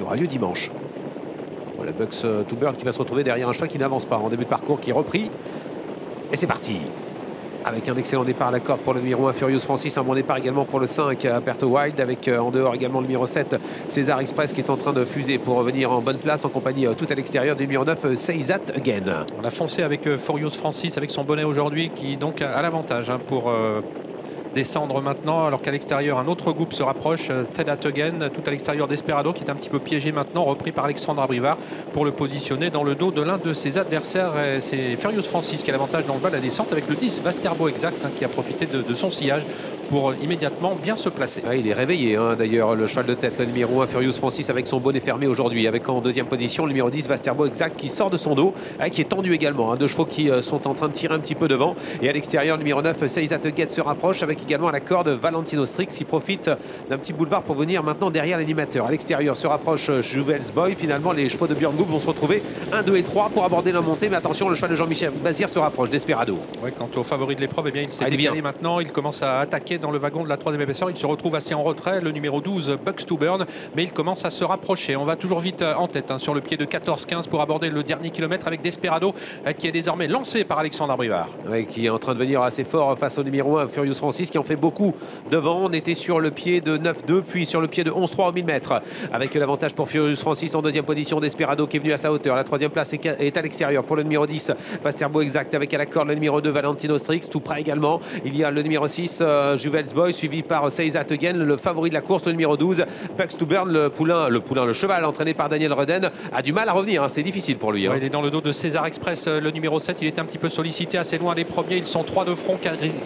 qui aura lieu dimanche. Voilà, Bucks to Burn qui va se retrouver derrière un cheval qui n'avance pas en début de parcours, qui est repris. Et c'est parti. Avec un excellent départ à la corde pour le numéro 1 Furious Francis, un bon départ également pour le 5 Perto Wild, avec en dehors également le numéro 7 César Express qui est en train de fuser pour revenir en bonne place en compagnie tout à l'extérieur du numéro 9 Say That Again. On a foncé avec Furious Francis avec son bonnet aujourd'hui qui donc a l'avantage pour descendre maintenant, alors qu'à l'extérieur un autre groupe se rapproche, Say That Again, tout à l'extérieur d'Esperado qui est un petit peu piégé maintenant, repris par Alexandre Abrivard pour le positionner dans le dos de l'un de ses adversaires. C'est Furious Francis qui a l'avantage dans le bas de la descente avec le 10 Vasterbo Exact qui a profité de son sillage pour immédiatement bien se placer. Ah, il est réveillé d'ailleurs, le cheval de tête, le numéro 1 Furious Francis avec son bonnet fermé aujourd'hui, avec en deuxième position le numéro 10 Vasterbo Exact qui sort de son dos, qui est tendu également, deux chevaux qui sont en train de tirer un petit peu devant, et à l'extérieur le numéro 9 Say That Again se rapproche avec également à la corde Valentino Strix qui profite d'un petit boulevard pour venir maintenant derrière l'animateur. À l'extérieur se rapproche Juvels Boy. Finalement les chevaux de Björn Goop vont se retrouver 1, 2 et 3 pour aborder la montée, mais attention, le cheval de Jean-Michel Bazir se rapproche d'Esperado. Oui, quant au favori de l'épreuve, il s'est décalé maintenant, il commence à attaquer dans le wagon de la 3e épaisseur, il se retrouve assez en retrait, le numéro 12 Bucks to Burn, mais il commence à se rapprocher. On va toujours vite en tête sur le pied de 14-15 pour aborder le dernier kilomètre avec Desperado qui est désormais lancé par Alexandre Abrivard. Oui, qui est en train de venir assez fort face au numéro 1 Furious Francis qui en fait beaucoup devant. On était sur le pied de 9-2 puis sur le pied de 11-3 au 1000 mètres avec l'avantage pour Furious Francis en deuxième position. Desperado qui est venu à sa hauteur. La troisième place est à l'extérieur pour le numéro 10 Vasterbo Exact avec à la corde le numéro 2 Valentino Strix tout près également. Il y a le numéro 6 Juvels Boy suivi par Say That Again, le favori de la course, le numéro 12 Bucks to Burn. Le cheval entraîné par Daniel Reden a du mal à revenir, c'est difficile pour lui. Ouais, il est dans le dos de César Express, le numéro 7, il est un petit peu sollicité assez loin des premiers, ils sont 3 de front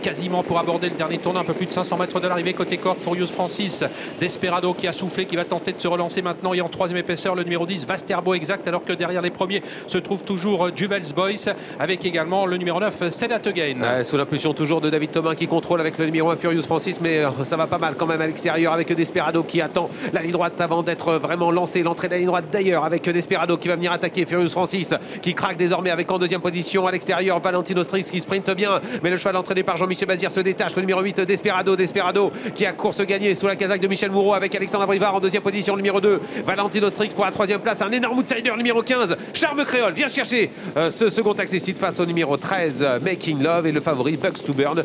quasiment pour aborder le dernier tournant, un peu plus de 500 mètres de l'arrivée côté corde. Furious Francis, Desperado qui a soufflé, qui va tenter de se relancer maintenant, et en 3e épaisseur le numéro 10 Vasterbo Exact, alors que derrière les premiers se trouve toujours Juvels Boys avec également le numéro 9 Say That Again. Sous l'impulsion toujours de David Thomas qui contrôle avec le numéro 1 Furious Francis, mais ça va pas mal quand même à l'extérieur avec Desperado qui attend la ligne droite avant d'être vraiment lancé. L'entrée de la ligne droite d'ailleurs avec Desperado qui va venir attaquer Furious Francis qui craque désormais avec en deuxième position à l'extérieur Valentino Strix qui sprinte bien, mais le cheval entraîné par Jean-Michel Bazir se détache. Le numéro 8 Desperado qui a course gagnée sous la casaque de Michel Moureau avec Alexandre Abrivard en deuxième position. Le numéro 2 Valentino Strix pour la 3e place, un énorme outsider numéro 15 Charme Créole vient chercher ce second accessite face au numéro 13 Making Love, et le favori Bucks to Burn.